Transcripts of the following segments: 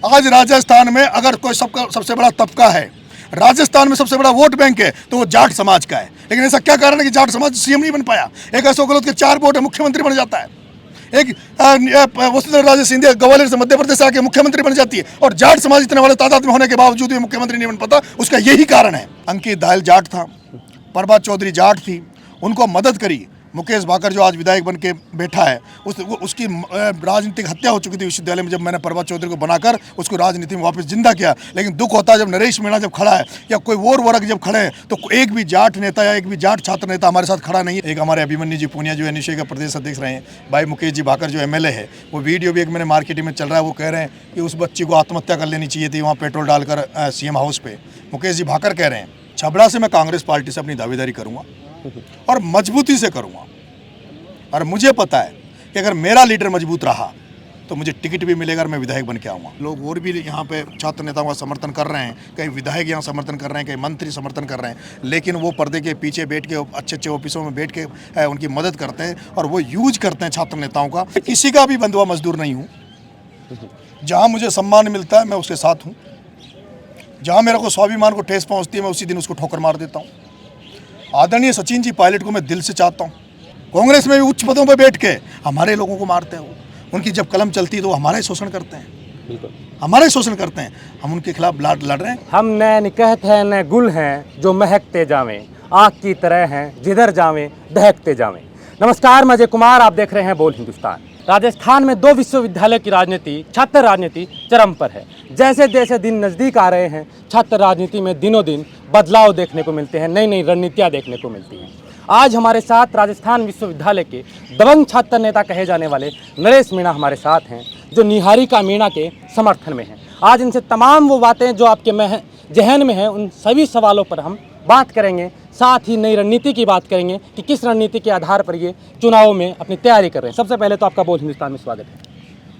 आज राजस्थान में अगर कोई सबसे बड़ा तबका है, राजस्थान में सबसे बड़ा वोट बैंक है, तो वो जाट समाज का है। लेकिन ऐसा क्या कारण है कि जाट समाज सीएम नहीं बन पाया? एक अशोक गहलोत के 4 वोट है, मुख्यमंत्री बन जाता है। एक वसुंधरा राजे सिंधिया ग्वालियर से मध्य प्रदेश से आके मुख्यमंत्री बन जाती है, और जाट समाज इतने बड़े तादाद में होने के बावजूद भी मुख्यमंत्री नहीं बन पाता। उसका यही कारण है। अंकित दायल जाट था, प्रभात चौधरी जाट थी, उनको मदद करी। मुकेश भाकर जो आज विधायक बन के बैठा है, उसकी राजनीतिक हत्या हो चुकी थी विश्वविद्यालय में, जब मैंने प्रभात चौधरी को बनाकर उसको राजनीति में वापस जिंदा किया। लेकिन दुख होता है जब नरेश मीणा जब खड़ा है या कोई और वर्ग जब खड़े हैं, तो एक भी जाट नेता या एक भी जाट छात्र नेता हमारे साथ खड़ा नहीं है। एक हमारे अभिमन्यु जी पूनिया जो एनएसयूआई का प्रदेश अध्यक्ष रहे हैं, भाई मुकेश जी भाकर जो एमएलए है, वो वीडियो भी एक मैंने मार्केटिंग में चल रहा है, वो कह रहे हैं कि उस बच्ची को आत्महत्या कर लेनी चाहिए थी वहाँ पेट्रोल डालकर सीएम हाउस पे। मुकेश जी भाकर कह रहे हैं छबड़ा से मैं कांग्रेस पार्टी से अपनी दावेदारी करूँगा और मजबूती से करूँगा, और मुझे पता है कि अगर मेरा लीडर मजबूत रहा तो मुझे टिकट भी मिलेगा और मैं विधायक बन के आऊँगा। लोग और भी यहाँ पे छात्र नेताओं का समर्थन कर रहे हैं, कई विधायक यहाँ समर्थन कर रहे हैं, कई मंत्री समर्थन कर रहे हैं, लेकिन वो पर्दे के पीछे बैठ के अच्छे अच्छे ऑफिसों में बैठ के उनकी मदद करते हैं और वो यूज करते हैं छात्र नेताओं का। किसी का भी बंधुआ मजदूर नहीं हूँ। जहाँ मुझे सम्मान मिलता है मैं उसके साथ हूँ, जहाँ मेरे को स्वाभिमान को ठेस पहुँचती है मैं उसी दिन उसको ठोकर मार देता हूँ। आदरणीय सचिन जी पायलट को मैं दिल से चाहता हूँ। कांग्रेस में भी उच्च पदों पर बैठ के हमारे लोगों को मारते हैं, उनकी जब कलम चलती है तो हमारा ही शोषण करते हैं, बिल्कुल हमारा ही शोषण करते हैं। हम उनके खिलाफ लड़ रहे हैं। हम न निकहत हैं न गुल हैं जो महकते जावें, आग की तरह हैं जिधर जावें दहकते जावें। नमस्कार, मैं अजय कुमार, आप देख रहे हैं बोल हिंदुस्तान। राजस्थान में 2 विश्वविद्यालय की राजनीति, छात्र राजनीति चरम पर है। जैसे जैसे दिन नज़दीक आ रहे हैं, छात्र राजनीति में दिनों दिन बदलाव देखने को मिलते हैं, नई नई रणनीतियाँ देखने को मिलती हैं। आज हमारे साथ राजस्थान विश्वविद्यालय के दबंग छात्र नेता कहे जाने वाले नरेश मीणा हमारे साथ हैं, जो निहारिका मीणा के समर्थन में हैं। आज इनसे तमाम वो बातें जो आपके जहन में हैं, उन सभी सवालों पर हम बात करेंगे। साथ ही नई रणनीति की बात करेंगे कि किस रणनीति के आधार पर ये चुनाव में अपनी तैयारी कर रहे हैं। सबसे पहले तो आपका बोल हिंदुस्तान में स्वागत है।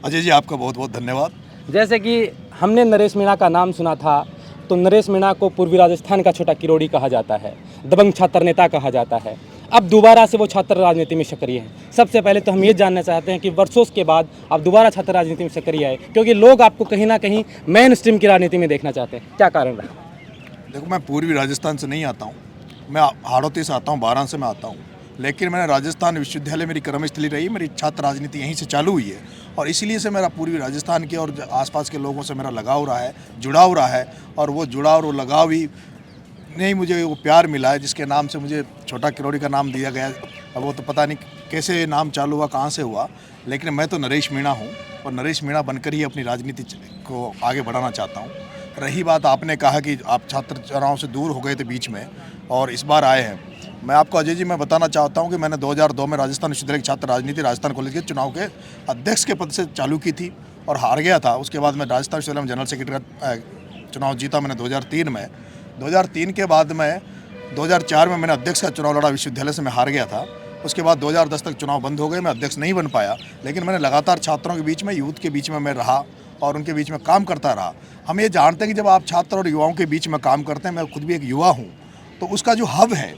अजय जी, आपका बहुत बहुत धन्यवाद। जैसे कि हमने नरेश मीणा का नाम सुना था, तो नरेश मीणा को पूर्वी राजस्थान का छोटा किरोड़ी कहा जाता है, दबंग छात्र नेता कहा जाता है। अब दोबारा से वो छात्र राजनीति में सक्रिय हैं। सबसे पहले तो हम ये जानना चाहते हैं कि वर्षों के बाद आप दोबारा छात्र राजनीति में सक्रिय आए, क्योंकि लोग आपको कहीं ना कहीं मेन स्ट्रीम की राजनीति में देखना चाहते हैं। क्या कारण रहा? देखो, मैं पूर्वी राजस्थान से नहीं आता हूँ, मैं हाड़ौती से आता हूँ, वाराणसी में आता हूँ। लेकिन मैंने राजस्थान विश्वविद्यालय मेरी कर्मस्थली रही, मेरी छात्र राजनीति यहीं से चालू हुई है, और इसीलिए से मेरा पूर्वी राजस्थान के और आसपास के लोगों से मेरा लगाव रहा है, जुड़ाव रहा है। और वो जुड़ाव और लगाव ही नहीं, मुझे वो प्यार मिला है जिसके नाम से मुझे छोटा किरोड़ी का नाम दिया गया। अब वो तो पता नहीं कैसे नाम चालू हुआ, कहाँ से हुआ, लेकिन मैं तो नरेश मीणा हूँ और नरेश मीणा बनकर ही अपनी राजनीति को आगे बढ़ाना चाहता हूँ। रही बात, आपने कहा कि आप छात्र चुनाव से दूर हो गए थे बीच में और इस बार आए हैं, मैं आपको अजय जी मैं बताना चाहता हूं कि मैंने 2002 में राजस्थान विश्वविद्यालय की छात्र राजनीति राजस्थान कॉलेज के चुनाव के अध्यक्ष के पद से चालू की थी और हार गया था। उसके बाद मैं राजस्थान विश्वविद्यालय में जनरल सेक्रेटरी का चुनाव जीता मैंने 2003 में। 2003 के बाद में 2004 में मैंने अध्यक्ष का चुनाव लड़ा, विश्वविद्यालय से मैं हार गया था। उसके बाद 2010 तक चुनाव बंद हो गए, मैं अध्यक्ष नहीं बन पाया, लेकिन मैंने लगातार छात्रों के बीच में, यूथ के बीच में मैं रहा और उनके बीच में काम करता रहा। हम ये जानते हैं कि जब आप छात्र और युवाओं के बीच में काम करते हैं, मैं खुद भी एक युवा हूँ, तो उसका जो हब है,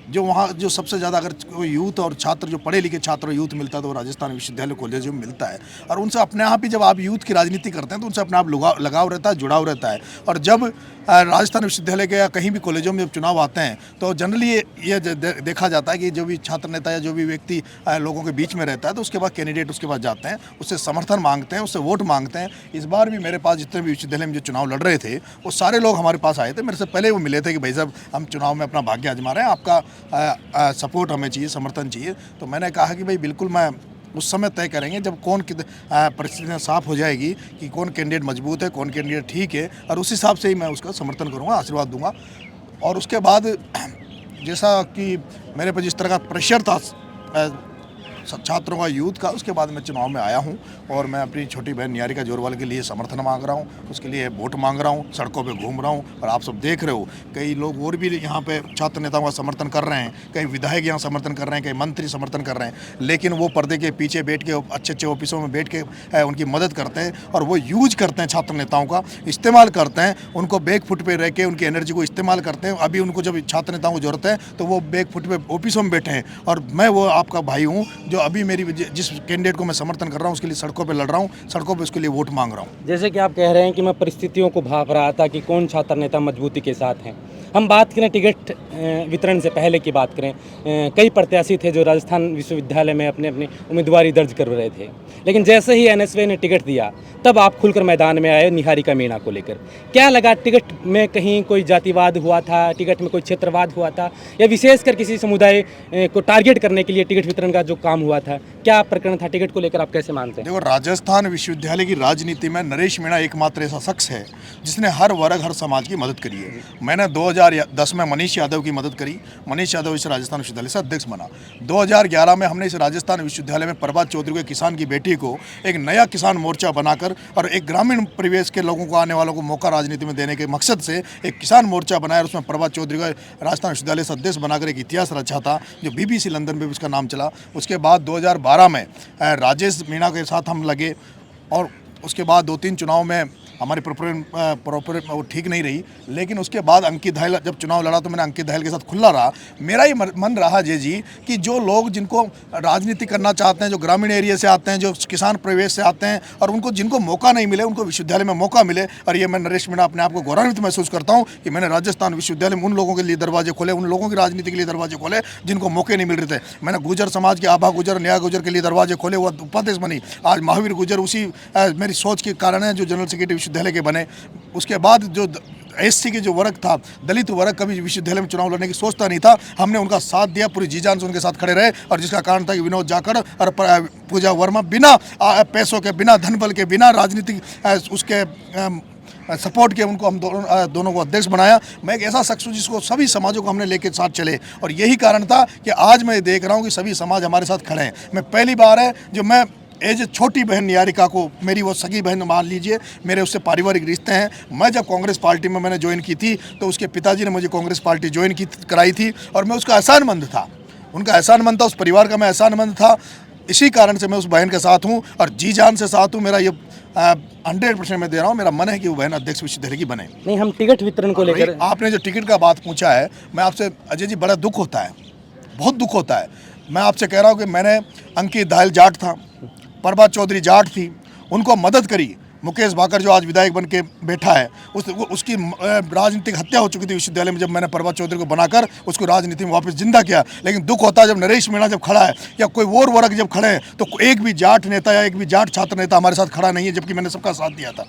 जो वहाँ जो सबसे ज़्यादा अगर कोई यूथ और छात्र, जो पढ़े लिखे छात्र और यूथ मिलता है तो वो राजस्थान विश्वविद्यालय कॉलेज में मिलता है। और उनसे अपने आप ही जब आप यूथ की राजनीति करते हैं तो उनसे अपने आप लगाव रहता है, जुड़ाव रहता है। और जब राजस्थान विश्वविद्यालय के या कहीं भी कॉलेजों में जब चुनाव आते हैं तो जनरली ये देखा जाता है कि जो भी छात्र नेता या जो भी व्यक्ति लोगों के बीच में रहता है तो उसके बाद कैंडिडेट उसके पास जाते हैं, उससे समर्थन मांगते हैं, उससे वोट मांगते हैं। इस बार भी मेरे पास जितने भी विश्वविद्यालय में जो चुनाव लड़ रहे थे वो सारे लोग हमारे पास आए थे। मेरे से पहले वो मिले थे कि भाई साहब, हम चुनाव में अपना भाग्य आजमा रहे हैं, आपका सपोर्ट हमें चाहिए, समर्थन चाहिए। तो मैंने कहा कि भाई बिल्कुल, मैं उस समय तय करेंगे जब कौन परिस्थितियाँ साफ हो जाएगी कि कौन कैंडिडेट मजबूत है, कौन कैंडिडेट ठीक है, और उस हिसाब से ही मैं उसका समर्थन करूँगा, आशीर्वाद दूंगा। और उसके बाद जैसा कि मेरे पर जिस तरह का प्रेशर था छात्रों का, यूथ का, उसके बाद मैं चुनाव में आया हूं और मैं अपनी छोटी बहन निहारिका जोरवाल के लिए समर्थन मांग रहा हूं, उसके लिए वोट मांग रहा हूं, सड़कों पे घूम रहा हूं। और आप सब देख रहे हो कई लोग और भी यहाँ पे छात्र नेताओं का समर्थन कर रहे हैं, कई विधायक यहाँ समर्थन कर रहे हैं, कई मंत्री समर्थन कर रहे हैं, लेकिन वो पर्दे के पीछे बैठ के अच्छे अच्छे ऑफिसों में बैठ के उनकी मदद करते हैं और वो यूज करते हैं छात्र नेताओं का, इस्तेमाल करते हैं, उनको बैक फुट पर रह के उनकी एनर्जी को इस्तेमाल करते हैं। अभी उनको जब छात्र नेताओं को जरूरत है तो वो बैक फुट पर ऑफिसों में बैठे हैं, और मैं वो आपका भाई हूँ जो अभी मेरी जिस कैंडिडेट को मैं समर्थन कर रहा हूँ उसके लिए सड़कों पर लड़ रहा हूँ, सड़कों पर उसके लिए वोट मांग रहा हूँ। जैसे कि आप कह रहे हैं कि मैं परिस्थितियों को भांप रहा था कि कौन छात्र नेता मजबूती के साथ हैं। हम बात करें टिकट वितरण से पहले की बात करें, कई प्रत्याशी थे जो राजस्थान विश्वविद्यालय में अपने अपनी उम्मीदवारी दर्ज कर रहे थे, लेकिन जैसे ही एनएसवे ने टिकट दिया तब आप खुलकर मैदान में आए निहारिका मीणा को लेकर। क्या लगा, टिकट में कहीं कोई जातिवाद हुआ था, टिकट में कोई क्षेत्रवाद हुआ था, या विशेषकर किसी समुदाय को टारगेट करने के लिए टिकट वितरण का जो काम हुआ था, क्या प्रकरण था टिकट को लेकर, आप कैसे मानते हैं? देखो, राजस्थान विश्वविद्यालय की राजनीति में नरेश मीणा एकमात्र ऐसा शख्स है जिसने हर वर्ग हर समाज की मदद करी है। मैंने 2010 में मनीष यादव की मदद करी। मनीष यादव इस राजस्थान विश्वविद्यालय से अध्यक्ष बना। 2011 में हमने इस राजस्थान विश्वविद्यालय में प्रभात चौधरी को, किसान की बेटी को, एक नया किसान मोर्चा बनाकर और एक ग्रामीण परिवेश के लोगों को, आने वालों को मौका राजनीति में देने के मकसद से एक किसान मोर्चा बनाया और उसमें प्रभात चौधरी को राजस्थान विश्वविद्यालय से अध्यक्ष बनाकर एक इतिहास रचा था जो BBC लंदन में भी उसका नाम चला। उसके बाद 2012 में राजेश मीणा के साथ हम लगे और उसके बाद 2-3 चुनाव में हमारी प्रॉपर वो ठीक नहीं रही, लेकिन उसके बाद अंकित दहल जब चुनाव लड़ा तो मैंने अंकित दहल के साथ खुला रहा। मेरा ही मन रहा जी कि जो लोग जिनको राजनीति करना चाहते हैं, जो ग्रामीण एरिया से आते हैं, जो किसान परिवेश से आते हैं और उनको जिनको मौका नहीं मिले, उनको विश्वविद्यालय में मौका मिले। और ये मैं नरेश मीणा अपने आप को गौरवान्वित महसूस करता हूँ कि मैंने राजस्थान विश्वविद्यालय में उन लोगों के लिए दरवाजे खोले, उन लोगों की राजनीति के लिए दरवाजे खोले जिनको मौके नहीं मिल रहे थे। मैंने गुजर समाज के, आभा गुजर, न्याय गुजर के लिए दरवाजे खोले, वो उपाध्यक्ष बनी। आज महावीर गुजर उसी मेरी सोच के कारण है जो जनरल सेक्रेटरी विश्वविद्यालय के बने। उसके बाद जो SC के जो वर्ग था, दलित वर्ग, कभी विश्वविद्यालय में चुनाव लड़ने की सोचता नहीं था। हमने उनका साथ दिया, पूरी जी जान से उनके साथ खड़े रहे और जिसका कारण था कि विनोद जाखड़ और पूजा वर्मा बिना पैसों के, बिना धनबल के, बिना राजनीतिक उसके सपोर्ट के उनको हम दोनों को अध्यक्ष बनाया। मैं एक ऐसा शख्स हूँ जिसको सभी समाजों को हमने लेके साथ चले और यही कारण था कि आज मैं देख रहा हूँ कि सभी समाज हमारे साथ खड़े हैं। मैं पहली बार है जो मैं एज छोटी बहन निहारिका को, मेरी वो सगी बहन मान लीजिए, मेरे उससे पारिवारिक रिश्ते हैं। मैं जब कांग्रेस पार्टी में मैंने ज्वाइन की थी तो उसके पिताजी ने मुझे कांग्रेस पार्टी ज्वाइन कराई थी और मैं उसका एहसानमंद था, उनका एहसानमंद था, उस परिवार का मैं एहसानमंद था। इसी कारण से मैं उस बहन के साथ हूँ और जी जान से साथ हूँ। मेरा ये 100% मैं दे रहा हूँ, मेरा मन है कि वो बहन अध्यक्ष विश्वविद्यालय की बने। नहीं, हम टिकट वितरण को लेकर, आपने जो टिकट का बात पूछा है, मैं आपसे अजय जी, बड़ा दुख होता है, बहुत दुख होता है। मैं आपसे कह रहा हूँ कि मैंने, अंकित दहल जाट था, प्रभात चौधरी जाट थी, उनको मदद करी। मुकेश भाकर जो आज विधायक बन के बैठा है, उसकी राजनीतिक हत्या हो चुकी थी विश्वविद्यालय में जब मैंने प्रभात चौधरी को बनाकर उसको राजनीति में वापस जिंदा किया। लेकिन दुख होता है जब नरेश मीणा जब खड़ा है या कोई और वर्ग जब खड़े हैं तो एक भी जाट नेता या एक भी जाट छात्र नेता हमारे साथ खड़ा नहीं है, जबकि मैंने सबका साथ दिया था।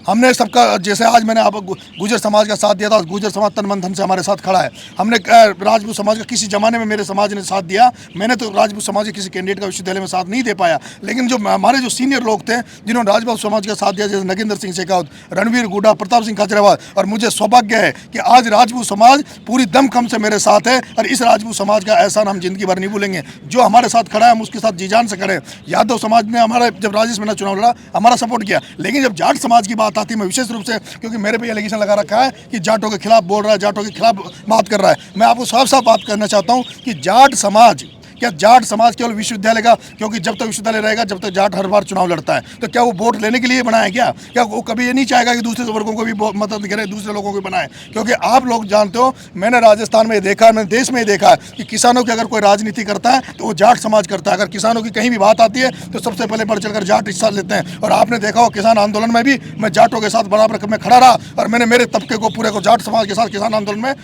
हमने सबका, जैसे आज मैंने आप गुजर समाज का साथ दिया था, गुजर समाज तन मन धन से हमारे साथ खड़ा है। हमने राजपूत समाज का किसी जमाने में मेरे समाज ने साथ दिया। मैंने तो राजपूत समाज के किसी कैंडिडेट का विश्वविद्यालय में साथ नहीं दे पाया, लेकिन जो हमारे जो सीनियर लोग थे जिन्होंने राजपूत समाज का साथ, जैसे नगेंद्र सिंह शेखावत, रणवीर गुडा, प्रताप सिंह खाचरियावाल, और मुझे सौभाग्य है कि आज राजपूत समाज पूरी दमखम से मेरे साथ है और इस राजपूत समाज का एहसान हम जिंदगी भर नहीं भूलेंगे। जो हमारे साथ खड़ा है हम उसके साथ जी जान से खड़े हैं। यादव समाज ने हमारा, जब राजेश मीणा चुनाव लड़ा, हमारा सपोर्ट किया, लेकिन जब जाट समाज की बात आती है, मैं विशेष रूप से, क्योंकि मेरे पे एलिगेशन लगा रखा है कि जाटों के खिलाफ बोल रहा है, जाटों के खिलाफ बात कर रहा है, मैं आपको साफ साफ बात करना चाहता हूँ कि जाट समाज, क्या जाट समाज केवल विश्वविद्यालय का, क्योंकि जब तक विश्वविद्यालय रहेगा जब तक जाट हर बार चुनाव लड़ता है, तो क्या वो वोट लेने के लिए बनाया क्या वो कभी ये नहीं चाहेगा कि दूसरे वर्गों को भी मदद करे, दूसरे लोगों को बनाए? क्योंकि आप लोग जानते हो, मैंने राजस्थान में देखा है, मैंने देश में ही देखा है कि किसानों की अगर कोई राजनीति करता है तो वो जाट समाज करता है। अगर किसानों की कहीं भी बात आती है तो सबसे पहले बढ़ चढ़कर जाट हिस्सा लेते हैं। और आपने देखा हो किसान आंदोलन में भी मैं जाटों के साथ बराबर में खड़ा रहा और मैंने मेरे तबके को, पूरे को, जाट समाज के साथ किसान आंदोलन में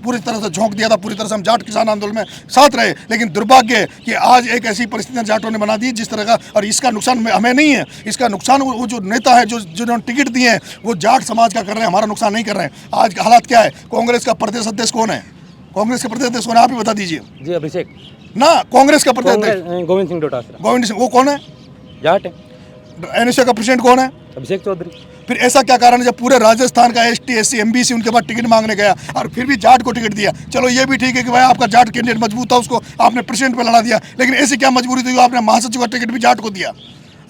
पूरी तरह से झोंक दिया था। पूरी तरह से हम जाट किसान आंदोलन में साथ रहे। लेकिन दुर्भाग्य है कि आज एक ऐसी परिस्थितियां जाटों ने बना दी जिस तरह का, और इसका नुकसान हमें नहीं है, इसका नुकसान वो जो नेता है, जो जिन्होंने टिकट दिए हैं, वो जाट समाज का कर रहे हैं, हमारा नुकसान नहीं कर रहे हैं। आज हालात क्या है? कांग्रेस का प्रदेश अध्यक्ष कौन है? कांग्रेस के प्रदेश अध्यक्ष कौन है, आप ही बता दीजिए। जी, अभिषेक ना, कांग्रेस का प्रदेश अध्यक्ष गोविंद सिंह डोटासरा, गोविंद सिंह, वो कौन है? जाट है। NSA का प्रेसिडेंट कौन है? अभिषेक चौधरी। फिर ऐसा क्या कारण है जब पूरे राजस्थान का ST SC MBC उनके बाद टिकट मांगने गया और फिर भी जाट को टिकट दिया? चलो ये भी ठीक है कि भाई आपका जाट कैंडिडेट मजबूत था, उसको आपने प्रेसिडेंट पे लड़ा दिया, लेकिन ऐसी क्या मजबूरी थी आपने महासचिव का टिकट भी जाट को दिया?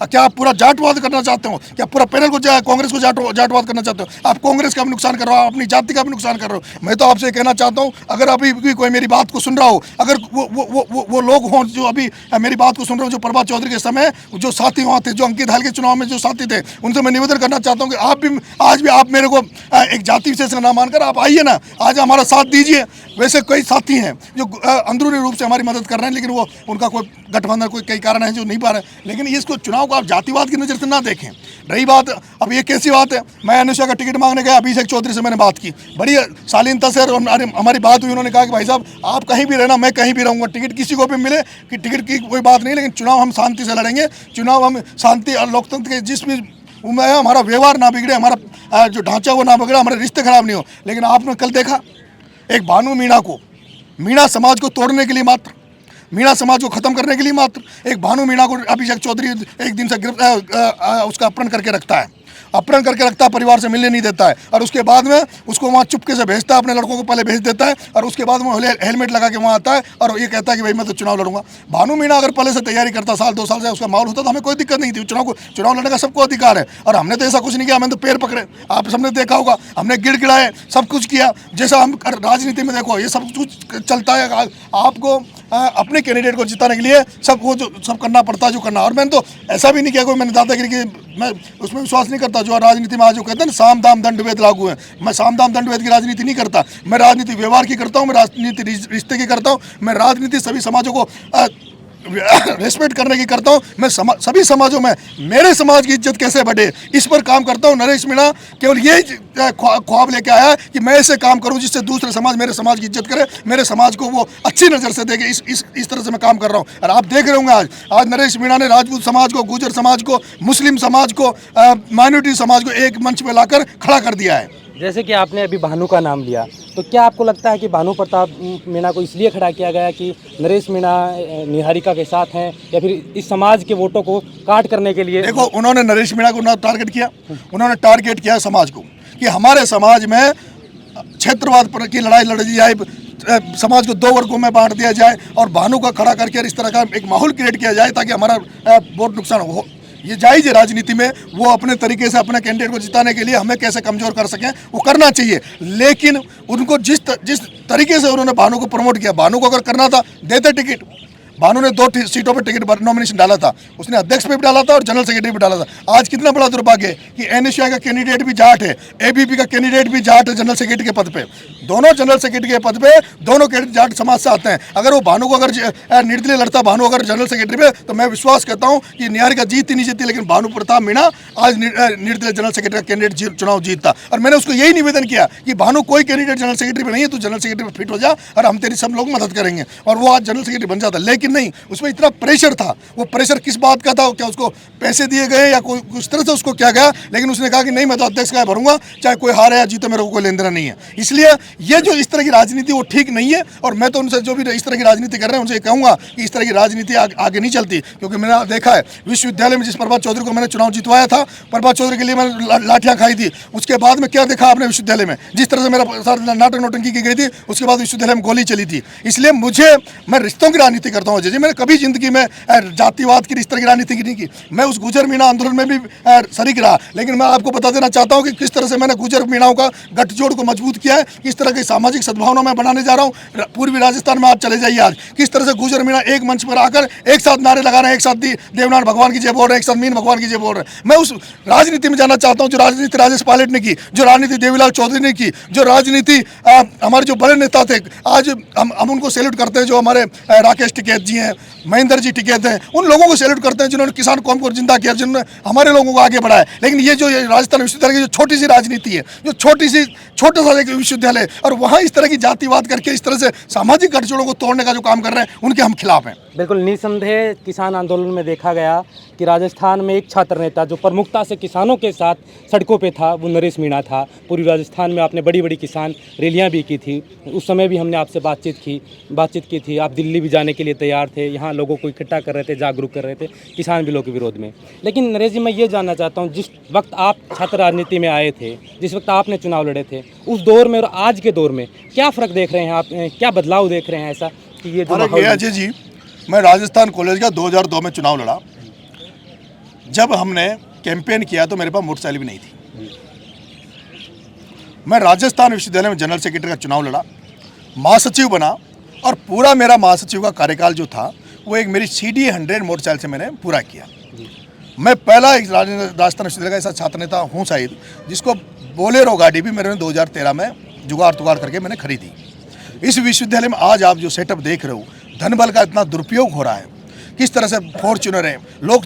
क्या आप पूरा जाटवाद करना चाहते हो? क्या पूरा पैनल को कांग्रेस को जाटवाद करना चाहते हो? आप कांग्रेस का भी नुकसान कर रहे हो, अपनी जाति का भी नुकसान कर रहे हो। मैं तो आपसे कहना चाहता हूं, अगर अभी भी कोई मेरी बात को सुन रहा हो, अगर वो लोग हों जो अभी मेरी बात को सुन रहे हो, जो प्रभात चौधरी के समय जो साथी वहाँ थे, जो अंकित हाल के चुनाव में जो साथी थे, उनसे मैं निवेदन करना चाहता हूँ कि आप भी आज भी आप मेरे को एक जाति विशेष का नाम मानकर आप आइए ना, आज हमारा साथ दीजिए। वैसे कई साथी हैं जो अंदरूनी रूप से हमारी मदद कर रहे हैं, लेकिन वो उनका कोई गठबंधन कोई कई कारण है जो नहीं पा रहे। लेकिन इसको चुनाव को आप जातिवाद की नज़र से ना देखें। रही बात, अब ये कैसी बात है, मैं अनुषा का टिकट मांगने गया, अभिषेक चौधरी से मैंने बात की, बड़ी शालीनता से हमारी बात हुई। उन्होंने कहा कि भाई साहब आप कहीं भी रहना, मैं कहीं भी रहूँगा, टिकट किसी को भी मिले कि टिकट की कोई बात नहीं, लेकिन चुनाव हम शांति से लड़ेंगे। चुनाव हम शांति और लोकतंत्र के जिसमें हमारा व्यवहार ना बिगड़े, हमारा जो ढांचा वो ना बिगड़े, हमारे रिश्ते खराब नहीं हो। लेकिन आपने कल देखा एक भानु मीणा को, मीणा समाज को तोड़ने के लिए मात्र, मीणा समाज को खत्म करने के लिए मात्र एक भानु मीणा को अभिषेक चौधरी एक दिन से उसका अपहरण करके रखता है, अपहरण करके रखता है, परिवार से मिलने नहीं देता है, और उसके बाद में उसको वहाँ चुपके से भेजता है, अपने लड़कों को पहले भेज देता है, और उसके बाद वो हेलमेट लगा के वहाँ आता है और ये कहता है कि भाई मैं तो चुनाव लड़ूंगा। भानु मीणा अगर पहले से तैयारी करता, साल 2 साल से उसका माहौल होता, तो हमें कोई दिक्कत नहीं थी। चुनाव लड़ने का सबको अधिकार है, और हमने तो ऐसा कुछ नहीं किया, हमने तो पैर पकड़े, आप सबने देखा होगा, हमने गिड़गिड़ाए, सब कुछ किया। जैसा हम राजनीति में देखो ये सब कुछ चलता है, आपको अपने कैंडिडेट को जिताने के लिए सब करना पड़ता है जो करना। और मैंने तो ऐसा भी नहीं किया कोई, मैंने दादागिरी की, मैं उसमें विश्वास नहीं करता। जो राजनीति में आज जो कहते हैं ना साम दाम दंड भेद लागू है, मैं साम दाम दंड भेद की राजनीति नहीं करता। मैं राजनीति व्यवहार की करता हूँ, मैं राजनीति रिश्ते की करता हूँ, मैं राजनीति सभी समाजों को रेस्पेक्ट करने की करता हूँ। मैं सभी समाजों में मेरे समाज की इज्जत कैसे बढ़े इस पर काम करता हूँ। नरेश मीणा केवल ये ख्वाब लेके आया है कि मैं ऐसे काम करूँ जिससे दूसरे समाज मेरे समाज की इज्जत करे, मेरे समाज को वो अच्छी नज़र से देखे। इस तरह से मैं काम कर रहा हूँ। और आप देख रहे होंगे आज नरेश मीणा ने राजपूत समाज को, गुर्जर समाज को, मुस्लिम समाज को, माइनॉरिटी समाज को एक मंच पर लाकर खड़ा कर दिया है। जैसे कि आपने अभी भानु का नाम लिया, तो क्या आपको लगता है कि भानु प्रताप मीणा को इसलिए खड़ा किया गया कि नरेश मीणा निहारिका के साथ हैं, या फिर इस समाज के वोटों को काट करने के लिए? देखो, उन्होंने नरेश मीणा को ना टारगेट किया, उन्होंने टारगेट किया समाज को कि हमारे समाज में क्षेत्रवाद पर की लड़ाई लड़ी जाए, समाज को 2 वर्गों में बांट दिया जाए, और भानु का खड़ा करके इस तरह का एक माहौल क्रिएट किया जाए ताकि हमारा वोट नुकसान हो। ये जायज़ है राजनीति में, वो अपने तरीके से अपने कैंडिडेट को जिताने के लिए हमें कैसे कमज़ोर कर सकें वो करना चाहिए। लेकिन उनको जिस तरीके से उन्होंने भानु को प्रमोट किया, भानु को अगर करना था देते टिकट। भानु ने 2 सीटों पर टिकट नॉमिनेशन डाला था, उसने अध्यक्ष पे भी डाला था और जनरल सेक्रेटरी भी डाला था। आज कितना बड़ा दुर्भाग्य है कि एनएसयूआई का कैंडिडेट भी जाट है, एबीपी का कैंडिडेट भी जाट है जनरल सेक्रेटरी के पद पे। दोनों जनरल सेक्रेटरी के पद पे दोनों कैंडिडेट जाट समाज से आते हैं। अगर वो भानु को अगर निर्दलीय लड़ता, भानु अगर जनरल सेक्रेटरी पे, तो मैं विश्वास करता हूँ कि निहारिका जीतती नहीं जीतती, लेकिन भानु प्रताप मीणा आज निर्दलीय जनरल सेक्रेटरी का कैंडिडेट चुनाव जीतता। और मैंने उसको यही निवेदन किया कि भानु कोई कैंडिडेट जनरल सेक्रेटरी पर नहीं है, तो जनरल सेक्रेटरी पर फिट हो जा और हम तेरी सब लोग मदद करेंगे। और वो आज जनरल सेक्रेटरी बन जाता, लेकिन नहीं, उसमें इतना प्रेशर था। वो प्रेशर किस बात का था? क्या उसको पैसे दिए गए या कोई उस तरह से उसको क्या गया? लेकिन उसने कहा कि नहीं, मैं तो अध्यक्ष का भरूंगा, चाहे कोई हारे या जीते, मेरे को कोई लेन देना नहीं है। इसलिए ये जो इस तरह की राजनीति वो ठीक नहीं है। और मैं तो उनसे जो भी इस तरह की राजनीति कर रहे हैं उनसे कहूंगा कि इस तरह की राजनीति आगे नहीं चलती। क्योंकि मैंने देखा है विश्वविद्यालय में जिस प्रभात चौधरी को मैंने चुनाव जितवाया था, प्रभात चौधरी के लिए मैंने लाठियां खाई थी, उसके बाद में क्या देखा आपने विश्वविद्यालय में? जिस तरह से मेरा साथ नाटक नोटंकी की गई थी, उसके बाद विश्वविद्यालय में गोली चली थी। इसलिए मैं रिश्तों की राजनीति करता हूँ। जैसे मैंने कभी जिंदगी में जातिवाद की इस तरह की राजनीति नहीं की। मैं उस गुर्जर मीणा आंदोलन में भी शरीक रहा, लेकिन मैं आपको बता देना चाहता हूं कि किस तरह से मैंने गुर्जर मीणाओं का गठजोड़ को मजबूत किया है, किस तरह की सामाजिक सद्भावना मैं बनाने जा रहा हूं। पूर्वी राजस्थान में आज चले जाइए, आज किस तरह से गुर्जर मीणा एक मंच पर आकर एक साथ नारे लगा रहे हैं, एक साथ देवनारायण भगवान की जय बोल रहे हैं, एक साथ मीन भगवान की जय बोल रहे हैं। मैं उस राजनीति में जाना चाहता हूँ जो राजनीति राजेश पायलट ने की, जो राजनीति देवीलाल चौधरी ने की, जो राजनीति हमारे जो बड़े नेता थे, आज हम उनको सैल्यूट करते हैं। जो हमारे राकेश टिकैत जी हैं, महेंद्र जी टिकैत हैं, उन लोगों को सैल्यूट करते हैं जिन्होंने किसान कौम को जिंदा किया, जिन्होंने हमारे लोगों को आगे बढ़ाया। लेकिन ये जो राजस्थान विश्वविद्यालय की जो छोटी सी राजनीति है, जो छोटा सा एक विश्वविद्यालय, और वहाँ इस तरह की जातिवाद करके इस तरह से सामाजिक गठजोड़ों को तोड़ने का जो काम कर रहे हैं, उनके हम खिलाफ हैं। बिल्कुल निसंदेह किसान आंदोलन में देखा गया कि राजस्थान में एक छात्र नेता जो प्रमुखता से किसानों के साथ सड़कों पे था, वो नरेश मीणा था। पूरी राजस्थान में आपने बड़ी बड़ी किसान रैलियां भी की थी, उस समय भी हमने आपसे बातचीत की थी। आप दिल्ली भी जाने के लिए तैयार थे, यहाँ लोगों को इकट्ठा कर रहे थे, जागरूक कर रहे थे किसान बिलों के विरोध में। लेकिन नरेश जी, मैं ये जानना चाहता हूँ, जिस वक्त आप छात्र राजनीति में आए थे, जिस वक्त आपने चुनाव लड़े थे, उस दौर में और आज के दौर में क्या फ़र्क देख रहे हैं आप? क्या बदलाव देख रहे हैं ऐसा कि ये जो अजय जी, मैं राजस्थान कॉलेज का 2002 में चुनाव लड़ा। जब हमने कैंपेन किया तो मेरे पास मोटरसाइकिल भी नहीं थी। मैं राजस्थान विश्वविद्यालय में जनरल सेक्रेटरी का चुनाव लड़ा, महासचिव बना, और पूरा मेरा महासचिव का कार्यकाल जो था वो एक मेरी CD 100 मोटरसाइकिल से मैंने पूरा किया। मैं पहला एक राजस्थान विश्वविद्यालय का ऐसा छात्र नेता हूँ शायद जिसको बोलेरो गाड़ी भी मैंने 2013 में जुगाड़ तुगाड़ करके मैंने खरीदी। इस विश्वविद्यालय में आज आप जो सेटअप देख रहे हो, धन बल का इतना दुरुपयोग हो रहा है, किस तरह से फॉर्च्यूनर है, लोग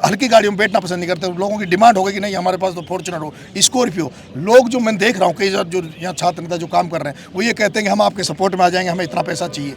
हल्की गाड़ियों में बैठना पसंद नहीं करते, लोगों की डिमांड हो गई कि नहीं हमारे पास तो फॉर्च्यूनर हो, स्कॉर्पियो। लोग जो मैं देख रहा हूँ कई जो यहाँ छात्र नेता जो काम कर रहे हैं वो ये कहते हैं कि हम आपके सपोर्ट में आ जाएंगे, हमें इतना पैसा चाहिए,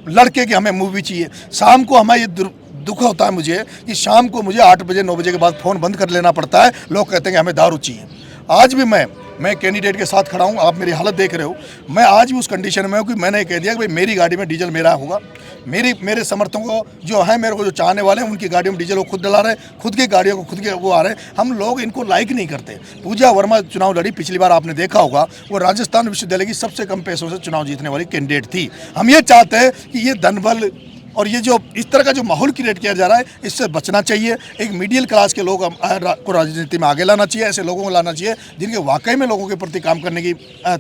लड़के की हमें मूवी चाहिए। शाम को हमें ये दुख होता है मुझे कि शाम को मुझे 8 बजे 9 बजे के बाद फ़ोन बंद कर लेना पड़ता है, लोग कहते हैं कि हमें दारू चाहिए। आज भी मैं कैंडिडेट के साथ खड़ा हूँ, आप मेरी हालत देख रहे हो, मैं आज भी उस कंडीशन में हूँ कि मैंने कह दिया कि भाई मेरी गाड़ी में डीजल मेरा होगा। मेरे समर्थकों जो हैं, मेरे को जो चाहने वाले हैं, उनकी गाड़ियों में डीजल वो खुद डला रहे, खुद की गाड़ियों को खुद के वो आ रहे हैं। हम लोग इनको लाइक नहीं करते। पूजा वर्मा चुनाव लड़ी, पिछली बार आपने देखा होगा, वो राजस्थान विश्वविद्यालय की सबसे कम पैसों से चुनाव जीतने वाली कैंडिडेट थी। हम ये चाहते हैं कि ये धनबल और ये जो इस तरह का जो माहौल क्रिएट किया जा रहा है, इससे बचना चाहिए। एक मिडिल क्लास के लोग को राजनीति में आगे लाना चाहिए, ऐसे लोगों को लाना चाहिए जिनके वाकई में लोगों के प्रति काम करने की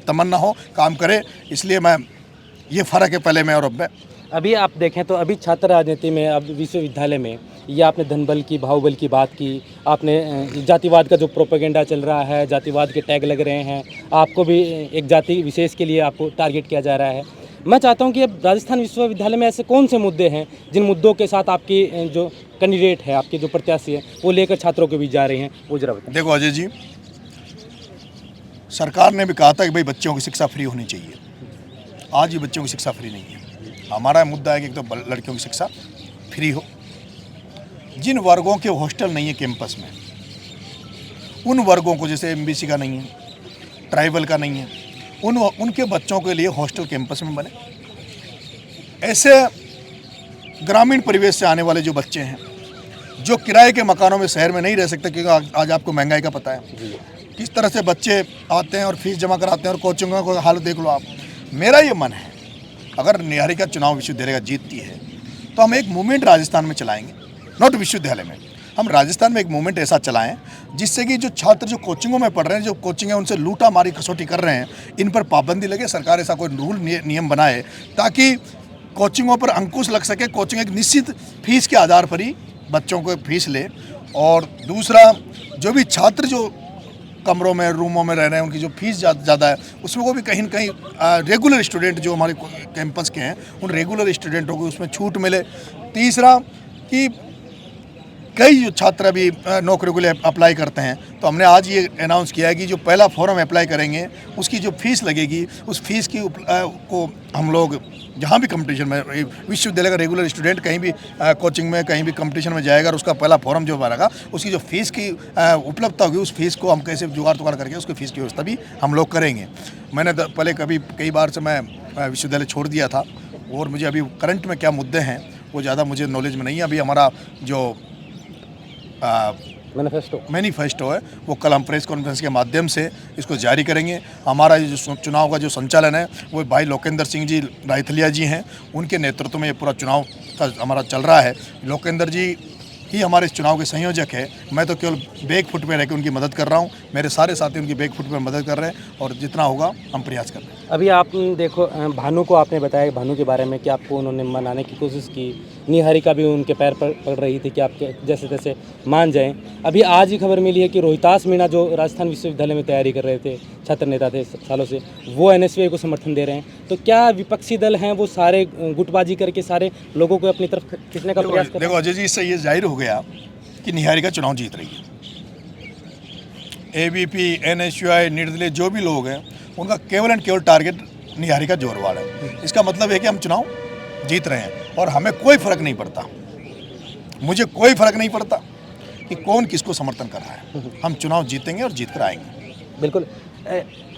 तमन्ना हो, काम करे। इसलिए मैं ये फ़र्क है पहले में और अब में। अभी आप देखें तो अभी छात्र राजनीति में, अब विश्वविद्यालय में, ये आपने धनबल की, बाहुबल की बात की, आपने जातिवाद का जो प्रोपेगेंडा चल रहा है, जातिवाद के टैग लग रहे हैं, आपको भी एक जाति विशेष के लिए आपको टारगेट किया जा रहा है। मैं चाहता हूं कि अब राजस्थान विश्वविद्यालय में ऐसे कौन से मुद्दे हैं जिन मुद्दों के साथ आपकी जो कैंडिडेट है, आपके जो प्रत्याशी है, वो लेकर छात्रों के बीच जा रहे हैं, वो जरा बताएं। देखो अजय जी, सरकार ने भी कहा था कि भाई बच्चों की शिक्षा फ्री होनी चाहिए। आज भी बच्चों की शिक्षा फ्री नहीं है। हमारा मुद्दा है कि एक तो लड़कियों की शिक्षा फ्री हो। जिन वर्गों के हॉस्टल नहीं है कैंपस में, उन वर्गों को, जैसे MBC का नहीं है, ट्राइबल का नहीं है, उनके बच्चों के लिए हॉस्टल कैंपस में बने। ऐसे ग्रामीण परिवेश से आने वाले जो बच्चे हैं, जो किराए के मकानों में शहर में नहीं रह सकते, क्योंकि आज आपको महंगाई का पता है किस तरह से बच्चे आते हैं और फीस जमा कराते हैं, और कोचिंगों का हालत देख लो आप। मेरा ये मन है, अगर निहारिका चुनाव विश्वविद्यालय का जीतती है तो हम एक मूवमेंट राजस्थान में चलाएंगे, नॉट विश्वविद्यालय में, हम राजस्थान में एक मूवमेंट ऐसा चलाएं जिससे कि जो छात्र जो कोचिंगों में पढ़ रहे हैं, जो कोचिंग है उनसे लूटा मारी कसौटी कर रहे हैं, इन पर पाबंदी लगे। सरकार ऐसा कोई रूल नियम बनाए ताकि कोचिंगों पर अंकुश लग सके। कोचिंग एक निश्चित फीस के आधार पर ही बच्चों को फीस ले। और दूसरा, जो भी छात्र जो कमरों में, रूमों में रह रहे हैं, उनकी जो फीस ज़्यादा है, उसमें वो भी कहीं न कहीं रेगुलर स्टूडेंट जो हमारे कैंपस के हैं, उन रेगुलर स्टूडेंटों को उसमें छूट मिले। तीसरा कि कई जो छात्र अभी नौकरियों के लिए अप्लाई करते हैं, तो हमने आज ये अनाउंस किया है कि जो पहला फॉर्म अप्लाई करेंगे उसकी जो फीस लगेगी, उस फीस की को हम लोग जहाँ भी कंपटीशन में, विश्वविद्यालय का रेगुलर स्टूडेंट कहीं भी कोचिंग में, कहीं भी कंपटीशन में जाएगा और उसका पहला फॉर्म जो भरेगा, उसकी जो फीस की उपलब्धता होगी, उस फीस को हम कैसे जुगाड़ तुगाड़ करके उसकी फीस की व्यवस्था भी हम लोग करेंगे। मैंने पहले कई बार से मैं विश्वविद्यालय छोड़ दिया था, और मुझे अभी करंट में क्या मुद्दे हैं वो ज़्यादा मुझे नॉलेज में नहीं है। अभी हमारा जो मैनिफेस्टो है वो कल हम प्रेस कॉन्फ्रेंस के माध्यम से इसको जारी करेंगे। हमारा ये जो चुनाव का जो संचालन है वो भाई लोकेंद्र सिंह जी रायथलिया जी हैं, उनके नेतृत्व में ये पूरा चुनाव का हमारा चल रहा है। लोकेंद्र जी ही हमारे इस चुनाव के संयोजक है। मैं तो केवल बैक फुट पे रह के उनकी मदद कर रहा हूँ, मेरे सारे साथी उनकी बैक फुट पे मदद कर रहे हैं, और जितना होगा हम प्रयास कर रहे हैं। अभी आप देखो, भानु को आपने बताया, भानु के बारे में कि आपको उन्होंने मनाने की कोशिश की, निहारिका भी उनके पैर पर पड़ रही थी कि आपके जैसे तैसे मान जाएं। अभी आज ही खबर मिली है कि रोहितास मीणा जो राजस्थान विश्वविद्यालय में तैयारी कर रहे थे, छात्र नेता थे सालों से, वो NSVI को समर्थन दे रहे हैं। तो क्या विपक्षी दल हैं वो सारे गुटबाजी करके सारे लोगों को अपनी तरफ खींचने का प्रयास कर रहे हैं? देखो अजय जी, इससे ये जाहिर हो गया कि निहारिका चुनाव जीत रही है। ABP, NSVI, निर्दलीय जो भी लोग हैं, उनका केवल एंड केवल टारगेट निहारिका जोरवाड़ है। इसका मतलब है कि हम चुनाव जीत रहे हैं, और हमें कोई फ़र्क नहीं पड़ता, मुझे कोई फ़र्क नहीं पड़ता कि कौन किसको समर्थन कर रहा है। हम चुनाव जीतेंगे और जीत कर आएंगे। बिल्कुल।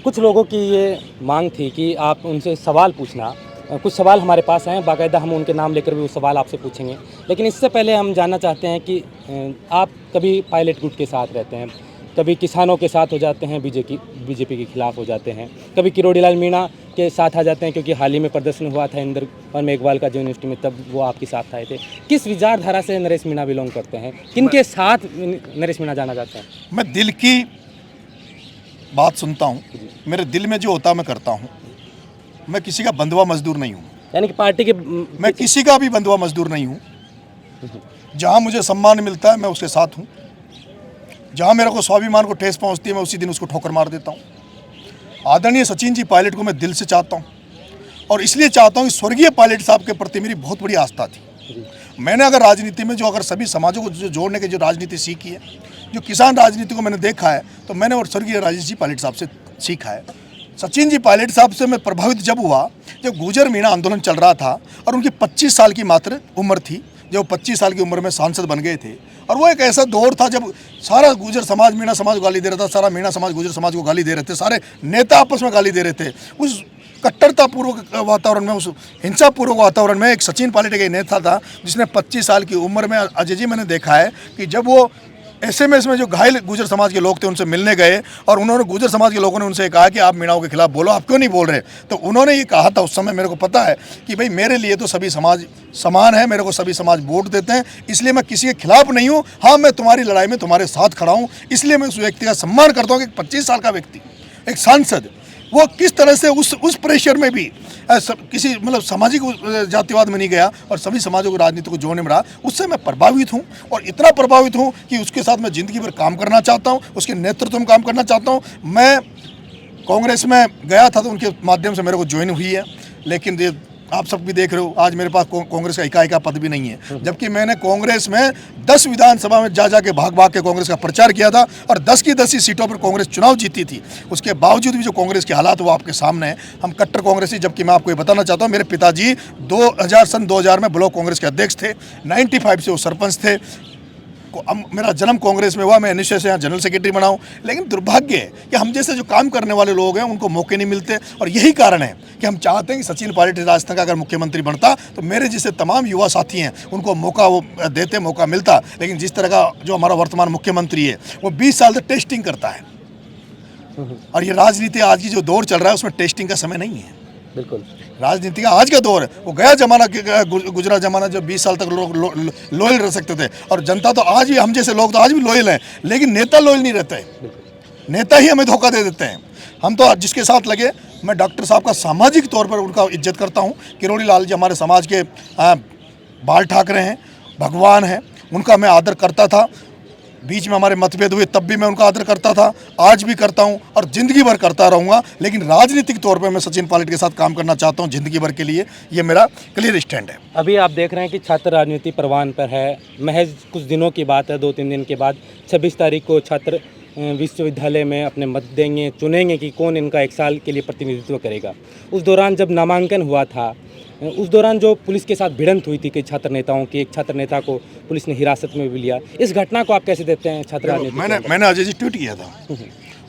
कुछ लोगों की ये मांग थी कि आप उनसे सवाल पूछना। कुछ सवाल हमारे पास हैं, बाकायदा हम उनके नाम लेकर भी वो सवाल आपसे पूछेंगे। लेकिन इससे पहले हम जानना चाहते हैं कि आप कभी पायलट गुट के साथ रहते हैं, कभी किसानों के साथ हो जाते हैं, बीजेपी के खिलाफ हो जाते हैं, कभी किरोड़ीलाल मीणा के साथ आ जाते हैं, क्योंकि हाल ही में प्रदर्शन हुआ था इंदर और मेघवाल का जो यूनिवर्सिटी में, तब वो आपके साथ आए थे। किस विचारधारा से नरेश मीणा बिलोंग करते हैं, किनके साथ नरेश मीणा जाना चाहते हैं? मैं दिल की बात सुनता हूँ, मेरे दिल में जो होता है मैं करता हूँ। मैं किसी का बंधुआ मजदूर नहीं हूँ, यानी कि पार्टी के मैं किसी का भी बंधुआ मजदूर नहीं हूँ। जहाँ मुझे सम्मान मिलता है मैं उसके साथ हूँ, जहाँ मेरे को स्वाभिमान को ठेस पहुँचती है मैं उसी दिन उसको ठोकर मार देता हूँ। आदरणीय सचिन जी पायलट को मैं दिल से चाहता हूँ, और इसलिए चाहता हूँ कि स्वर्गीय पायलट साहब के प्रति मेरी बहुत बड़ी आस्था थी। मैंने अगर राजनीति में जो अगर सभी समाजों को जो जोड़ने की जो राजनीति सीखी है, जो किसान राजनीति को मैंने देखा है, तो मैंने और स्वर्गीय राजेश जी पायलट साहब से सीखा है। सचिन जी पायलट साहब से मैं प्रभावित जब हुआ जब गुर्जर मीणा आंदोलन चल रहा था और उनकी 25 साल की मात्र उम्र थी, जब 25 साल की उम्र में सांसद बन गए थे। और वो एक ऐसा दौर था जब सारा गुर्जर समाज मीणा समाज को गाली दे रहा था, सारा मीणा समाज गुर्जर समाज को गाली दे रहे थे, सारे नेता आपस में गाली दे रहे थे। उस कट्टरतापूर्वक वातावरण में, उस हिंसापूर्वक वातावरण में एक सचिन पायलट एक नेता था जिसने 25 साल की उम्र में, अजय जी मैंने देखा है कि जब वो एसएमएस में जो घायल गुर्जर समाज के लोग थे उनसे मिलने गए और उन्होंने गुर्जर समाज के लोगों ने उनसे कहा कि आप मीणाओं के खिलाफ बोलो, आप क्यों नहीं बोल रहे? तो उन्होंने ये कहा था उस समय, मेरे को पता है कि भाई मेरे लिए तो सभी समाज समान है, मेरे को सभी समाज वोट देते हैं, इसलिए मैं किसी के खिलाफ नहीं हूँ। हाँ, मैं तुम्हारी लड़ाई में तुम्हारे साथ खड़ा हूँ, इसलिए मैं उस व्यक्ति का सम्मान करता हूँ कि 25 साल का व्यक्ति, एक सांसद, वो किस तरह से उस प्रेशर में भी किसी मतलब सामाजिक जातिवाद में नहीं गया और सभी समाजों को राजनीति को जोड़ने में रहा। उससे मैं प्रभावित हूँ, और इतना प्रभावित हूँ कि उसके साथ मैं ज़िंदगी भर काम करना चाहता हूँ, उसके नेतृत्व में काम करना चाहता हूँ। मैं कांग्रेस में गया था तो उनके माध्यम से मेरे को ज्वाइन हुई है, लेकिन ये आप सब भी देख रहे हो आज मेरे पास कांग्रेस का इकाई का पद भी नहीं है, जबकि मैंने कांग्रेस में 10 विधानसभा में जा के भाग के कांग्रेस का प्रचार किया था और 10 की 10 ही सीटों पर कांग्रेस चुनाव जीती थी। उसके बावजूद भी जो कांग्रेस के हालात वो आपके सामने हैं। हम कट्टर कांग्रेसी, जबकि मैं आपको ये बताना चाहता हूँ मेरे पिताजी 2000 में ब्लॉक कांग्रेस के अध्यक्ष थे, 95 से वो सरपंच थे। मेरा जन्म कांग्रेस में हुआ, मैं निश्चय से यहाँ जनरल सेक्रेटरी बना हूँ, लेकिन दुर्भाग्य है कि हम जैसे जो काम करने वाले लोग हैं उनको मौके नहीं मिलते। और यही कारण है कि हम चाहते हैं कि सचिन पायलट राजस्थान का अगर मुख्यमंत्री बनता तो मेरे जैसे तमाम युवा साथी हैं उनको मौका वो देते, मौका मिलता। लेकिन जिस तरह का जो हमारा वर्तमान मुख्यमंत्री है वो 20 साल से टेस्टिंग करता है, और ये राजनीति आज की जो दौर चल रहा है उसमें टेस्टिंग का समय नहीं है। बिल्कुल, राजनीति का आज का दौर है, वो गया जमाना, गुजरा जमाना जब 20 साल तक लोग लॉयल रह सकते थे। और जनता तो आज भी, हम जैसे लोग तो आज भी लॉयल हैं, लेकिन नेता लॉयल नहीं रहते हैं, नेता ही हमें धोखा दे देते हैं। हम तो जिसके साथ लगे, मैं डॉक्टर साहब का सामाजिक तौर पर उनका इज्जत करता हूँ। किरोड़ी लाल जी हमारे समाज के बाल ठाकरे हैं, भगवान हैं, उनका मैं आदर करता था। बीच में हमारे मतभेद हुए तब भी मैं उनका आदर करता था, आज भी करता हूं और ज़िंदगी भर करता रहूँगा। लेकिन राजनीतिक तौर पे मैं सचिन पायलट के साथ काम करना चाहता हूं ज़िंदगी भर के लिए, ये मेरा क्लियर स्टैंड है। अभी आप देख रहे हैं कि छात्र राजनीति परवान पर है। महज कुछ दिनों की बात है, 2-3 दिन के बाद 26 तारीख को छात्र विश्वविद्यालय में अपने मत देंगे, चुनेंगे कि कौन इनका 1 साल के लिए प्रतिनिधित्व करेगा। उस दौरान जब नामांकन हुआ था, उस दौरान जो पुलिस के साथ भिड़ंत हुई थी कई छात्र नेताओं की, एक छात्र नेता को पुलिस ने हिरासत में भी लिया, इस घटना को आप कैसे देखते हैं? छात्र राजनीति मैंने अजय जी ट्वीट किया था,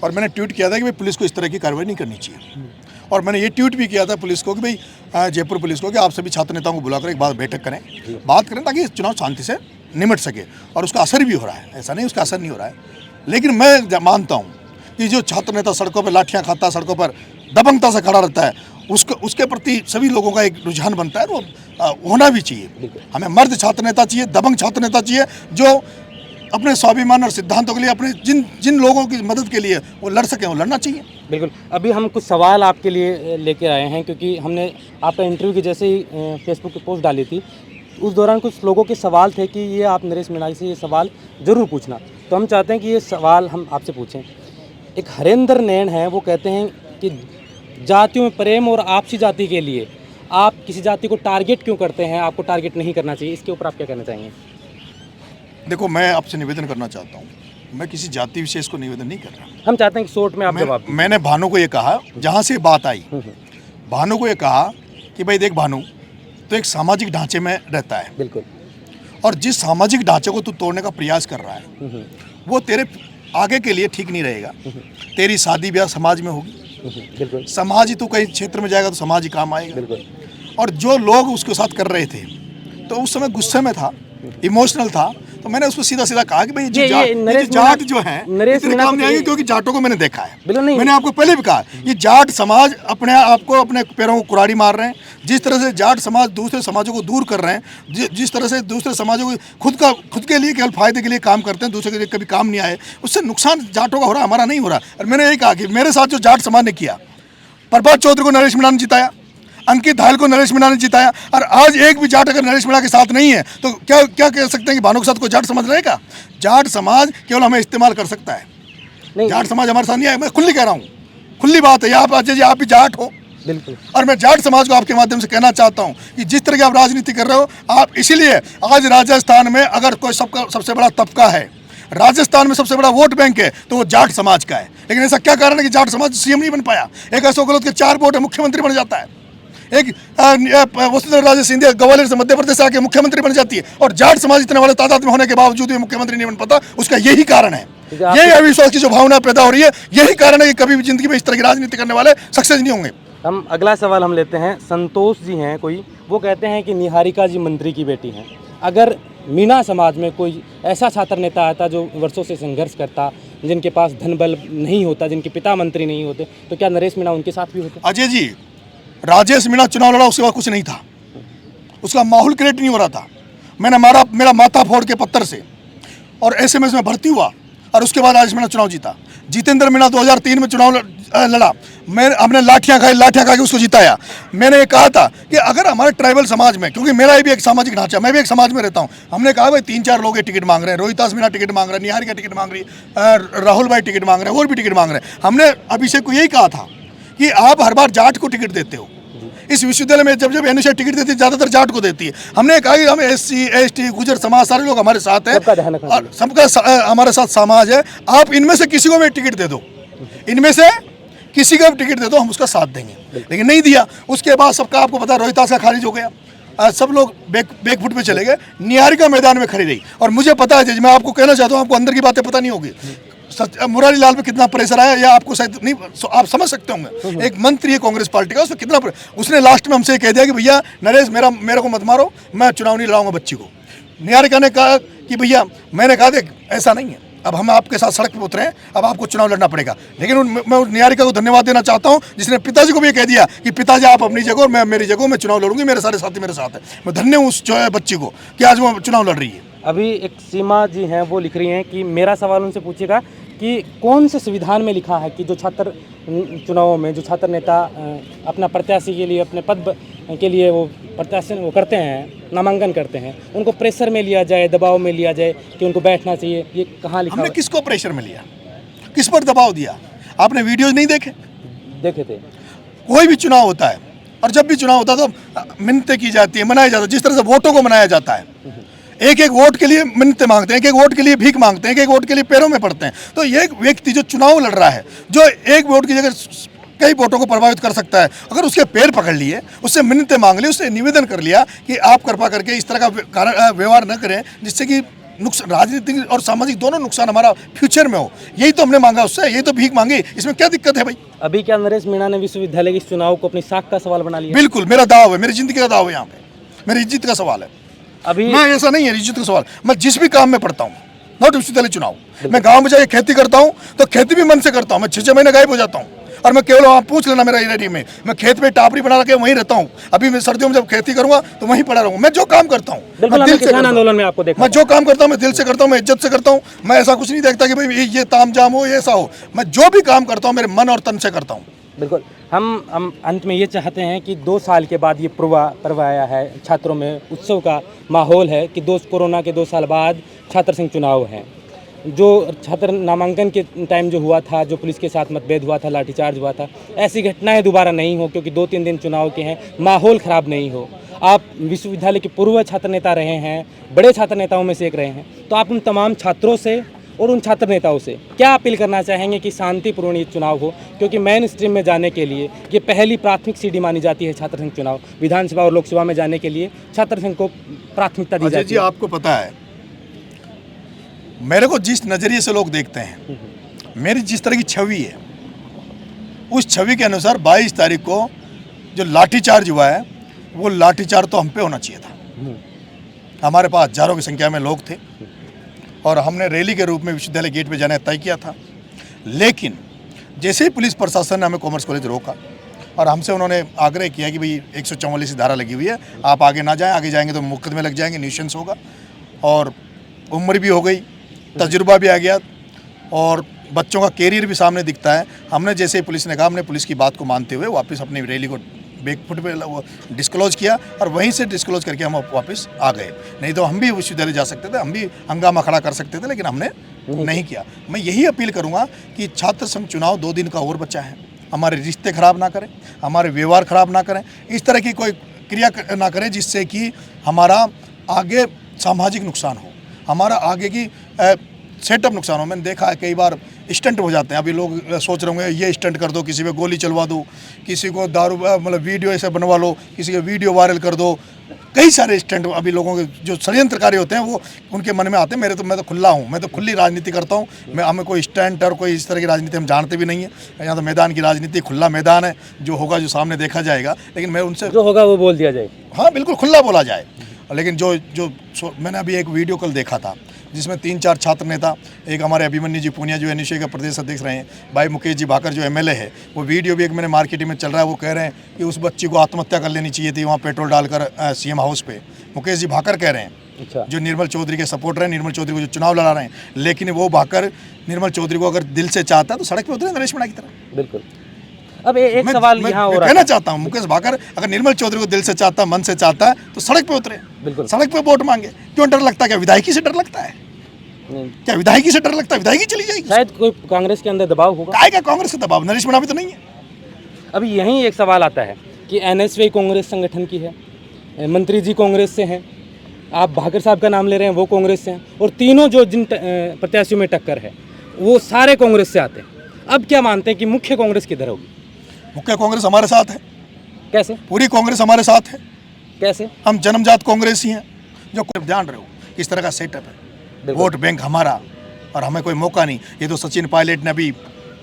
और मैंने ट्वीट किया था कि भाई पुलिस को इस तरह की कार्रवाई नहीं करनी चाहिए। और मैंने ये ट्वीट भी किया था पुलिस को कि भाई जयपुर पुलिस को कि आप सभी छात्र नेताओं को बुलाकर एक बार बैठक करें, बात करें, ताकि चुनाव शांति से निमट सके। और उसका असर भी हो रहा है, ऐसा नहीं उसका असर नहीं हो रहा है। लेकिन मैं मानता हूँ कि जो छात्र नेता सड़कों पर लाठियाँ खाता, सड़कों पर दबंगता से खड़ा रहता है, उसके प्रति सभी लोगों का एक रुझान बनता है, वो होना भी चाहिए। हमें मर्द छात्र नेता चाहिए, दबंग छात्र नेता चाहिए, जो अपने स्वाभिमान और सिद्धांतों के लिए, अपने जिन लोगों की मदद के लिए वो लड़ सकें, वो लड़ना चाहिए। बिल्कुल। अभी हम कुछ सवाल आपके लिए लेके आए हैं, क्योंकि हमने आपका इंटरव्यू की जैसे ही फेसबुक पे पोस्ट डाली थी, उस दौरान कुछ लोगों के सवाल थे कि ये आप नरेश मीणा से ये सवाल ज़रूर पूछना। तो हम चाहते हैं कि ये सवाल हम आपसे पूछें। एक हरेंद्र नैन है, वो कहते हैं कि जातियों में प्रेम और आपसी जाति के लिए आप किसी जाति को टारगेट क्यों करते हैं, आपको टारगेट नहीं करना चाहिए, इसके ऊपर आप क्या कहना चाहेंगे? देखो, मैं आपसे निवेदन करना चाहता हूँ, मैं किसी जाति विशेष को निवेदन नहीं कर रहा। हम चाहते हैं कि शॉर्ट में आप जवाब। मैंने भानु को ये कहा, जहाँ से बात आई, भानु को ये कहा कि भाई देख भानु, तो एक सामाजिक ढांचे में रहता है, बिल्कुल, और जिस सामाजिक ढांचे को तू तोड़ने का प्रयास कर रहा है वो तेरे आगे के लिए ठीक नहीं रहेगा। तेरी शादी ब्याह समाज में होगी, बिल्कुल, समाज ही, तू कहीं क्षेत्र में जाएगा तो समाज ही काम आएगा। बिल्कुल। और जो लोग उसके साथ कर रहे थे तो उस समय गुस्से में था, इमोशनल था, तो मैंने उसको सीधा सीधा कहा कि भाई ये नरेश जाट जो है नरेश इतने मीणा काम को नहीं आएंगे, क्योंकि जाटों को मैंने देखा है। बिल्कुल नहीं। मैंने आपको पहले भी कहा ये जाट समाज अपने आप को अपने पैरों को कुराड़ी मार रहे हैं। जिस तरह से जाट समाज दूसरे समाजों को दूर कर रहे हैं, जिस तरह से दूसरे समाजों को खुद के लिए केवल फायदे के लिए काम करते हैं, दूसरे के लिए कभी काम नहीं आए, उससे नुकसान जाटों का हो रहा है, हमारा नहीं हो रहा। और मैंने यही कहा कि मेरे साथ जो जाट समाज ने किया, प्रभात चौधरी को नरेश मीणा ने जिताया, अंकित धायल को नरेश मीणा ने जिताया, और आज एक भी जाट अगर नरेश मीणा के साथ नहीं है तो क्या क्या कह सकते हैं कि भानु के साथ कोई जाट समाज रहेगा? जाट समाज केवल हमें इस्तेमाल कर सकता है, नहीं, जाट समाज हमारे साथ नहीं है। मैं खुली कह रहा हूँ, खुली बात है। आप अजय जी आप भी जाट हो, बिल्कुल। और मैं जाट समाज को आपके माध्यम से कहना चाहता हूँ कि जिस तरह की आप राजनीति कर रहे हो, आप इसीलिए आज राजस्थान में अगर कोई सबसे बड़ा तबका है, राजस्थान में सबसे बड़ा वोट बैंक है, तो वो जाट समाज का है। लेकिन ऐसा क्या कारण है कि जाट समाज सीएम नहीं बन पाया? एक अशोक गहलोत के 4 वोट है, मुख्यमंत्री बन जाता है। एक वसुंधरा राजे सिंधिया ग्वालियर से मध्य प्रदेश से आके मुख्यमंत्री बन जाती है, और जाट समाज इतने बड़े तादाद में होने के बावजूद भी मुख्यमंत्री नहीं बन पाता। उसका यही कारण है, यही अविश्वास की जो भावना पैदा हो रही है, यही कारण है कि कभी भी जिंदगी में इस तरह की राजनीति करने वाले सक्सेस नहीं होंगे। हम अगला सवाल हम लेते हैं। संतोष जी हैं कोई, वो कहते हैं कि निहारिका जी मंत्री की बेटी हैं। अगर मीणा समाज में कोई ऐसा छात्र नेता आता जो वर्षों से संघर्ष करता, जिनके पास धन बल नहीं होता, जिनके पिता मंत्री नहीं होते, तो क्या नरेश मीणा उनके साथ भी होते? अजय जी, राजेश मीणा चुनाव लड़ा, उसके बाद कुछ नहीं था, उसका माहौल क्रिएट नहीं हो रहा था। मैंने मेरा माथा फोड़ के पत्थर से और एसएमएस में भर्ती हुआ, और उसके बाद राजेश मीणा चुनाव जीता। जितेंद्र मीणा 2003 में चुनाव लड़ा, हमने लाठियाँ खा के उसको जिताया। मैंने ये कहा था कि अगर हमारे ट्राइबल समाज में, क्योंकि मेरा भी एक सामाजिक ढांचा, मैं भी एक समाज में रहता हूँ, हमने कहा भाई 3-4 लोग टिकट मांग रहे हैं, रोहितास मीणा टिकट मांग रहे हैं, निहारिका टिकट मांग रही है, राहुल भाई टिकट मांग रहे हैं, और भी टिकट मांग रहे हैं। हमने अभिषेक को यही कहा था कि आप हर बार जाट को टिकट देते हो। इस विश्वविद्यालय में जब एनुसूचित टिकट देती है, ज़्यादातर जाट को देती है। हमने कहा कि हमें SC ST गुजर समाज सारे लोग हमारे साथ हैं, और सबका हमारे साथ समाज है। आप इनमें से किसी को भी टिकट दे दो, इनमें से किसी का भी टिकट दे दो, हम उसका साथ देंगे। लेकिन नहीं दिया। उसके बाद सबका आपको पता है, रोहितास का खारिज हो गया, सब लोग बैकफुट पे चले गए। निहारिका मैदान में खड़ी रही, और मुझे पता है, मैं आपको कहना चाहता हूँ, आपको अंदर की बातें पता नहीं होगी, मुरारी लाल पे कितना प्रेशर आया, या आपको शायद नहीं, आप समझ सकते होंगे। एक मंत्री है कांग्रेस पार्टी का, उसमें कितना उसने लास्ट में हमसे कह दिया कि भैया नरेश मेरे को मत मारो, मैं चुनाव नहीं लड़ाऊंगा बच्ची को। निहारिका ने कहा कि भैया, मैंने कहा देख ऐसा नहीं है, अब हम आपके साथ सड़क पर उतरे हैं, अब आपको चुनाव लड़ना पड़ेगा। लेकिन मैं उस निहारिका को धन्यवाद देना चाहता हूं, जिसने पिताजी को भी कह दिया कि पिताजी आप अपनी जगह और मैं मेरी जगह, मैं चुनाव लड़ूंगी, मेरे सारे साथी मेरे साथ है। मैं धन्य हूँ उस जो है बच्ची को कि आज वो चुनाव लड़ रही है। अभी एक सीमा जी हैं, वो लिख रही हैं कि मेरा सवाल उनसे पूछिएगा कि कौन से संविधान में लिखा है कि जो छात्र चुनावों में, जो छात्र नेता अपना प्रत्याशी के लिए, अपने पद के लिए वो प्रत्याशी वो करते हैं, नामांकन करते हैं, उनको प्रेशर में लिया जाए, दबाव में लिया जाए कि उनको बैठना चाहिए? ये कहाँ लिखा? हमने किसको प्रेशर में लिया, किस पर दबाव दिया? आपने वीडियोज नहीं देखे? देखे थे। कोई भी चुनाव होता है, और जब भी चुनाव होता है तो मिन्नतें की जाती है, मनाया जाता है, जिस तरह से वोटों को मनाया जाता है। एक एक वोट के लिए मिन्नतें मांगते हैं, एक एक वोट के लिए भीख मांगते हैं, एक एक वोट के लिए पैरों में पड़ते हैं। तो ये व्यक्ति जो चुनाव लड़ रहा है, जो एक वोट की जगह कई वोटों को प्रभावित कर सकता है, अगर उसके पैर पकड़ लिए, उससे मिन्नतें मांग ली, उससे निवेदन कर लिया कि आप कृपा करके इस तरह का व्यवहार न करें, जिससे कि नुकसान, राजनीतिक और सामाजिक दोनों नुकसान हमारा फ्यूचर में हो, यही तो हमने मांगा उससे, यही तो भीख मांगी। इसमें क्या दिक्कत है भाई? अभी क्या नरेश मीणा ने विश्वविद्यालय के इस चुनाव को अपनी साख का सवाल बना लिया? बिल्कुल, मेरा दाव है, मेरी जिंदगी का दाव है, यहाँ पे मेरी इज्जत का सवाल है। अभी मैं ऐसा नहीं है इज्जत का सवाल, मैं जिस भी काम में पढ़ता हूँ, नॉट विश्वविद्यालय चुनाव, मैं गांव में जाके खेती करता हूँ, तो खेती भी मन से करता हूँ। मैं 6 महीने गायब हो जाता हूँ, और मैं केवल वहाँ पूछ लेना मेरा एरिया में, मैं खेत में टापरी बना के वहीं रहता हूँ। अभी मैं सर्दियों में जब खेती करूँगा तो वहीं पड़ा रहूँगा। मैं जो काम करता हूँ, किसान आंदोलन में आपको देखा, मैं जो काम करता हूँ मैं दिल से करता हूँ, मैं इज्जत से करता हूँ। मैं ऐसा कुछ नहीं देखता कि भाई ये ताम जाम हो, ये ऐसा हो। मैं जो भी काम करता हूँ मेरे मन और तन से करता हूँ। बिल्कुल। हम अंत में ये चाहते हैं कि 2 साल के बाद ये पर्व आया है, छात्रों में उत्सव का माहौल है कि कोरोना के 2 साल बाद छात्र संघ चुनाव हैं। जो छात्र नामांकन के टाइम जो हुआ था, जो पुलिस के साथ मतभेद हुआ था, लाठीचार्ज हुआ था, ऐसी घटनाएं दोबारा नहीं हो, क्योंकि 2-3 दिन चुनाव के हैं, माहौल ख़राब नहीं हो। आप विश्वविद्यालय के पूर्व छात्र नेता रहे हैं, बड़े छात्र नेताओं में से एक रहे हैं, तो आप उन तमाम छात्रों से और उन छात्र नेताओं से क्या अपील करना चाहेंगे कि शांतिपूर्ण ये चुनाव हो? क्योंकि मेन स्ट्रीम में जाने के लिए ये पहली प्राथमिक सीढ़ी मानी जाती है छात्र संघ चुनाव। विधानसभा और लोकसभा में जाने के लिए छात्र संघ को प्राथमिकता दी जाती है। आपको पता है, मेरे को जिस नज़रिए से लोग देखते हैं, मेरी जिस तरह की छवि है, उस छवि के अनुसार 22 तारीख को जो लाठीचार्ज हुआ है, वो लाठीचार्ज तो हम पे होना चाहिए था। हमारे पास हजारों की संख्या में लोग थे, और हमने रैली के रूप में विश्वविद्यालय गेट पे जाने का तय किया था। लेकिन जैसे ही पुलिस प्रशासन ने हमें कॉमर्स कॉलेज रोका और हमसे उन्होंने आग्रह किया कि भाई 144 धारा लगी हुई है, आप आगे ना जाएं, आगे जाएंगे तो मुकदमे लग जाएंगे, न्यूसेंस होगा। और उम्र भी हो गई, तजुर्बा भी आ गया और बच्चों का कैरियर भी सामने दिखता है। हमने जैसे ही पुलिस ने कहा, हमने पुलिस की बात को मानते हुए वापस अपनी रैली को बैकफुट पे वो डिस्क्लोज किया और वहीं से डिस्क्लोज करके हम वापस आ गए। नहीं तो हम भी विश्वविद्यालय जा सकते थे, हम भी हंगामा खड़ा कर सकते थे, लेकिन हमने नहीं किया। मैं यही अपील करूंगा कि छात्र संघ चुनाव 2 दिन का और बचा है, हमारे रिश्ते खराब ना करें, हमारे व्यवहार खराब ना करें, इस तरह की कोई क्रिया ना करें जिससे कि हमारा आगे सामाजिक नुकसान हो, हमारा आगे की सेटअप नुकसान हो। मैंने देखा है कई बार स्टंट हो जाते हैं। अभी लोग सोच रहे होंगे ये स्टंट कर दो, किसी पे गोली चलवा दो, किसी को दारू मतलब वीडियो ऐसे बनवा लो, किसी का वीडियो वायरल कर दो। कई सारे स्टंट अभी लोगों के जो षड्यंत्रकारी होते हैं वो उनके मन में आते हैं। मैं तो खुला हूँ, मैं तो खुली राजनीति करता हूँ। हमें कोई स्टंट और कोई इस तरह की राजनीति हम जानते भी नहीं है। यहाँ तो मैदान की राजनीति खुला मैदान है, जो होगा जो सामने देखा जाएगा। लेकिन मैं उनसे जो होगा वो बोल दिया जाए। हाँ बिल्कुल खुला बोला जाए। लेकिन मैंने अभी एक वीडियो कल देखा था जिसमें 3-4 छात्र नेता, एक हमारे अभिमन्यु जी पूनिया जो एनएसयूआई का प्रदेश अध्यक्ष रहे हैं, भाई मुकेश जी भाकर जो एमएलए है, वो वीडियो भी एक मैंने मार्केटिंग में चल रहा है। वो कह रहे हैं कि उस बच्ची को आत्महत्या कर लेनी चाहिए थी वहाँ पेट्रोल डालकर सीएम हाउस पे। मुकेश जी भाकर कह रहे हैं, अच्छा, जो निर्मल चौधरी के सपोर्टर हैं, निर्मल चौधरी को जो चुनाव लड़ा रहे हैं। लेकिन वो भाकर निर्मल चौधरी को अगर दिल से चाहता है तो सड़क पर उतरे नरेश मीणा की तरह। बिल्कुल। अब एक सवाल यहाँ हो रहा है, कहना चाहता हूँ, मुकेश भाकर अगर निर्मल चौधरी को दिल से चाहता है, मन से चाहता है तो सड़क पे उतरे, बिल्कुल, सड़क पे वोट मांगे। क्यों डर लगता है? क्या विधायकी से डर लगता है? क्या विधायकी से डर लगता है? विधायकी चली जाएगी। शायद कोई कांग्रेस के अंदर दबाव होगा। काय का कांग्रेस का दबाव? नरेश मीणा भी तो नहीं है। अभी यहीं एक सवाल आता है कि एनएसयूआई कांग्रेस संगठन की है, मंत्री जी कांग्रेस से हैं, आप भाकर साहब का नाम ले रहे हैं, वो कांग्रेस से हैं, और तीनों जो जिन प्रत्याशियों में टक्कर है वो सारे कांग्रेस से आते हैं। अब क्या मानते हैं कि मुख्य कांग्रेस किधर होगी? मुख्य कांग्रेस हमारे साथ है। कैसे? पूरी कांग्रेस हमारे साथ है। कैसे? हम जन्मजात कांग्रेसी हैं। जो जान रहे हो किस तरह का सेटअप है, वोट बैंक हमारा और हमें कोई मौका नहीं। ये तो सचिन पायलट ने अभी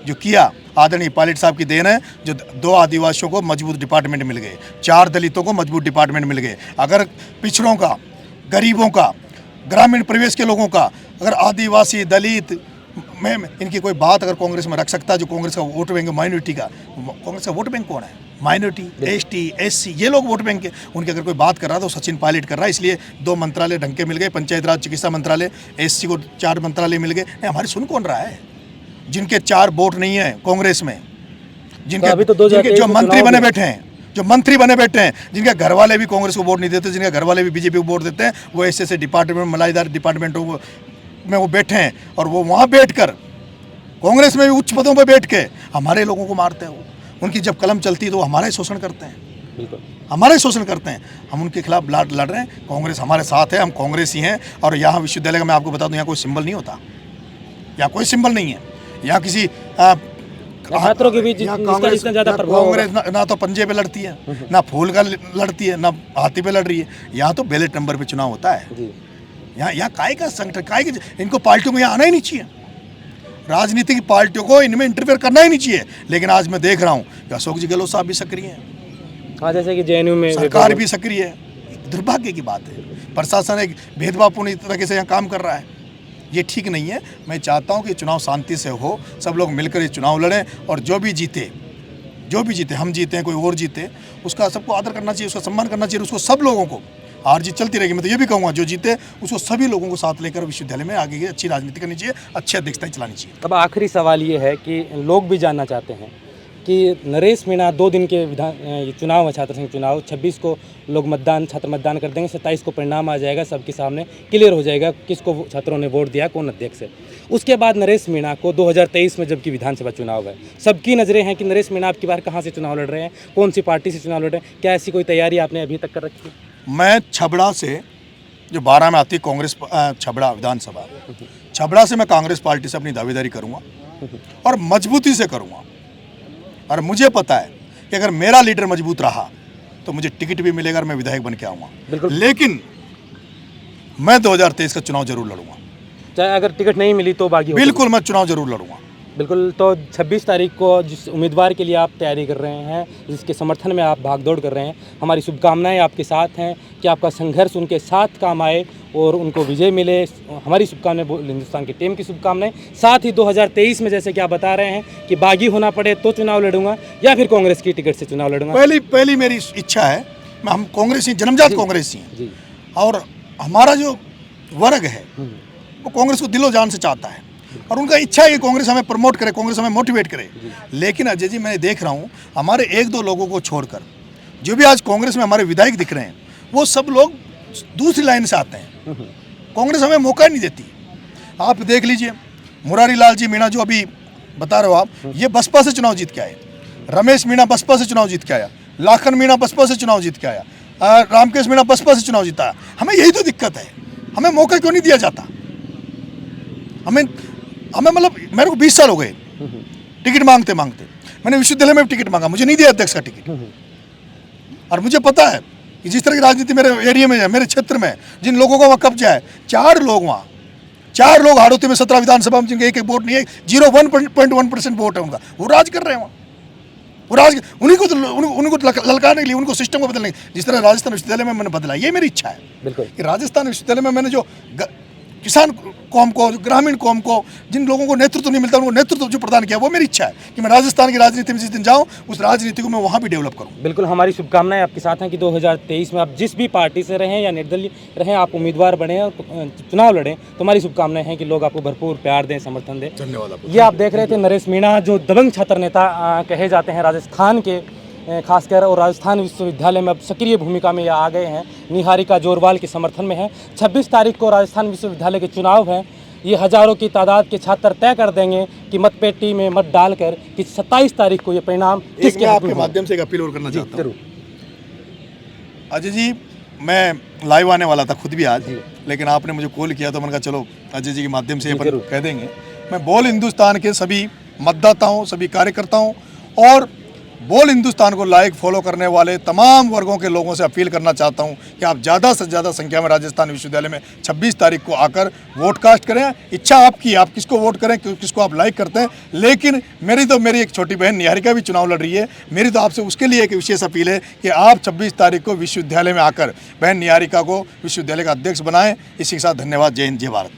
जो किया, आदरणीय पायलट साहब की देन है। जो 2 आदिवासियों को मजबूत डिपार्टमेंट मिल गए, 4 दलितों को मजबूत डिपार्टमेंट मिल गए। अगर पिछड़ों का, गरीबों का, ग्रामीण परिवेश के लोगों का, अगर आदिवासी, दलित में इनकी कोई बात अगर कांग्रेस में रख सकता है, जो कांग्रेस का वोट बैंक माइनॉरिटी का, कांग्रेस का वोट बैंक कौन है? माइनॉरिटी, एसटी, एससी, ये लोग वोट बैंक के। उनके अगर कोई बात कर रहा है तो सचिन पायलट कर रहा है। इसलिए 2 मंत्रालय ढंग के मिल गए, पंचायत राज, चिकित्सा मंत्रालय, एससी को 4 मंत्रालय मिल गए। नहीं, हमारी सुन कौन रहा है? जिनके 4 वोट नहीं है कांग्रेस में, जिनके तो जो मंत्री बने बैठे हैं, जो मंत्री बने बैठे हैं, जिनके घर वाले भी कांग्रेस को वोट नहीं देते, जिनके घर वाले भी बीजेपी को वोट देते हैं, वो ऐसे डिपार्टमेंट, मलाईदार डिपार्टमेंटों में वो बैठे हैं और वो वहाँ बैठकर कांग्रेस में भी उच्च पदों पर बैठ के हमारे लोगों को मारते हैं। उनकी जब कलम चलती है तो वो हमारा ही शोषण करते हैं, बिल्कुल हमारा ही शोषण करते हैं। हम उनके खिलाफ लड़ रहे हैं। कांग्रेस हमारे साथ है, हम कांग्रेसी हैं। और यहाँ विश्वविद्यालय का मैं आपको बता दूँ, यहाँ कोई सिंबल नहीं होता, यहाँ कोई सिंबल नहीं है। यहाँ किसी छात्रों के बीच कांग्रेस ना तो पंजे पे लड़ती है, ना फूल का लड़ती है, ना हाथी पे लड़ रही है। यहाँ तो बैलेट नंबर पे चुनाव होता है। यहाँ काय का संगठन, काय की, इनको पार्टियों को यहाँ आना ही नहीं चाहिए। राजनीतिक पार्टियों को इनमें इंटरफेयर करना ही नहीं चाहिए। लेकिन आज मैं देख रहा हूँ कि अशोक जी गहलोत साहब भी सक्रिय हैं। हाँ, जैसे कि जेएनयू में सरकार भी सक्रिय है। दुर्भाग्य की बात है, प्रशासन एक भेदभावपूर्ण तरीके से यहाँ काम कर रहा है। ये ठीक नहीं है। मैं चाहता हूँ कि चुनाव शांति से हो, सब लोग मिलकर ये चुनाव लड़ें और जो भी जीते, हम जीते हैं, कोई और जीते, उसका सबको आदर करना चाहिए, उसका सम्मान करना चाहिए। उसको सब लोगों को, हार जीत चलती रहेगी। मैं तो ये भी कहूँगा, जो जीते उसको सभी लोगों को साथ लेकर विश्वविद्यालय में आगे की अच्छी राजनीति करनी चाहिए, अच्छी अध्यक्षता चलानी चाहिए। अब आखिरी सवाल ये है कि लोग भी जानना चाहते हैं कि नरेश मीणा 2 दिन के चुनाव है, छात्र संघ चुनाव, 26 को लोग छात्र मतदान कर देंगे, 27 को परिणाम आ जाएगा, सबके सामने क्लियर हो जाएगा किसको छात्रों ने वोट दिया, कौन अध्यक्ष है। उसके बाद नरेश मीणा को 2023 में जबकि विधानसभा चुनाव है, सबकी नज़रें हैं कि नरेश मीणा आपकी बार कहाँ से चुनाव लड़ रहे हैं, कौन सी पार्टी से चुनाव लड़ रहे हैं, क्या ऐसी कोई तैयारी आपने अभी तक कर रखी है? मैं छबड़ा से, जो 12 में आती कांग्रेस छबड़ा विधानसभा, छबड़ा से मैं कांग्रेस पार्टी से अपनी दावेदारी करूँगा और मजबूती से करूँगा। और मुझे पता है कि अगर मेरा लीडर मजबूत रहा तो मुझे टिकट भी मिलेगा और मैं विधायक बन के आऊँगा। लेकिन मैं 2023 का चुनाव जरूर लड़ूंगा। चाहे अगर टिकट नहीं मिली तो बागी, बिल्कुल मैं चुनाव जरूर लड़ूंगा। बिल्कुल। तो 26 तारीख को जिस उम्मीदवार के लिए आप तैयारी कर रहे हैं, जिसके समर्थन में आप भागदौड़ कर रहे हैं, हमारी शुभकामनाएं आपके साथ हैं कि आपका संघर्ष उनके साथ काम आए और उनको विजय मिले। हमारी शुभकामनाएं, बोल हिंदुस्तान की टीम की शुभकामनाएं। साथ ही 2023 में जैसे कि आप बता रहे हैं कि बागी होना पड़े तो चुनाव लड़ूंगा या फिर कांग्रेस की टिकट से चुनाव लड़ूंगा। पहली मेरी इच्छा है, हम कांग्रेसी, जन्मजात कांग्रेसी हैं जी। और हमारा जो वर्ग है वो कांग्रेस को दिलो जान से चाहता है और उनका इच्छा है कि कांग्रेस हमें प्रमोट करे, कांग्रेस हमें मोटिवेट करे। लेकिन अजय जी, मैं देख रहा हूँ हमारे एक दो लोगों को छोड़कर जो भी आज कांग्रेस में हमारे विधायक दिख रहे हैं, वो सब लोग दूसरी लाइन से आते हैं। कांग्रेस हमें मौका नहीं देती। आप देख लीजिए, मुरारी लाल जी मीणा जो अभी बता रहे हो आप, ये बसपा से चुनाव जीत के आए। रमेश मीणा बसपा से चुनाव जीत के आया। लाखन मीणा बसपा से चुनाव जीत के आया। रामकेश मीणा बसपा से चुनाव जीता। हमें यही तो दिक्कत है, हमें मौका क्यों नहीं दिया जाता? हमें मतलब मेरे को 20 साल हो गए टिकट मांगते मांगते। मैंने विश्वविद्यालय में टिकट मांगा, मुझे नहीं दिया अध्यक्ष का टिकट। और मुझे पता है कि जिस तरह की राजनीति मेरे एरिया में है, मेरे क्षेत्र में जिन लोगों का वहाँ कब्जा है, 4 लोग वहाँ, 4 लोग हाड़ौती में 17 विधानसभा में जिनके एक एक वोट नहीं है, 0.1% वोट है उनका, वो राज कर रहे हैं वहाँ। वो राज उन्हीं को ललकारने के लिए, उनको सिस्टम को बदलने, जिस तरह राजस्थान विश्वविद्यालय में मैंने बदला। ये मेरी इच्छा है बिल्कुल कि राजस्थान विश्वविद्यालय में मैंने जो किसान कौम को, ग्रामीण कौम को, जिन लोगों को नेतृत्व नहीं मिलता, उनको नेतृत्व जो प्रदान किया, वो मेरी इच्छा है कि मैं राजस्थान की राजनीति में जिस दिन जाऊं, उस राजनीति को मैं वहां भी डेवलप करूं। बिल्कुल, हमारी शुभकामनाएं आपके साथ हैं कि 2023 में आप जिस भी पार्टी से रहें या निर्दलीय रहें, आप उम्मीदवार बने और चुनाव लड़ें, तो हमारी शुभकामनाएं हैं कि लोग आपको भरपूर प्यार दें, समर्थन दें। धन्यवाद। ये आप देख रहे थे नरेश मीणा, जो दबंग छात्र नेता कहे जाते हैं राजस्थान के, खासकर, और राजस्थान विश्वविद्यालय में अब सक्रिय भूमिका में ये आ गए हैं। निहारिका जोरवाल के समर्थन में है। 26 तारीख को राजस्थान विश्वविद्यालय के चुनाव हैं। ये हजारों की तादाद के छात्र तय कर देंगे कि मतपेटी में मत डालकर कि 27 तारीख को ये परिणाम किसके हाथ में आपके हो। माध्यम से एक अपील और करना चाहता हूँ। जरूर। अजय जी, मैं लाइव आने वाला था खुद भी आज, लेकिन आपने मुझे कॉल किया तो मैंने कहा चलो अजय जी के माध्यम से अपन कह देंगे। मैं बोल हिंदुस्तान के सभी मतदाताओं, सभी कार्यकर्ताओं और बोल हिंदुस्तान को लाइक फॉलो करने वाले तमाम वर्गों के लोगों से अपील करना चाहता हूं कि आप ज़्यादा से ज़्यादा संख्या में राजस्थान विश्वविद्यालय में 26 तारीख को आकर वोट कास्ट करें। इच्छा आपकी, आप किसको वोट करें, किसको आप लाइक करते हैं। लेकिन मेरी एक छोटी बहन निहारिका भी चुनाव लड़ रही है। मेरी तो आपसे उसके लिए एक विशेष अपील है कि आप 26 तारीख को विश्वविद्यालय में आकर बहन निहारिका को विश्वविद्यालय का अध्यक्ष बनाएं। इसी के साथ धन्यवाद। जय हिंद, जय भारत।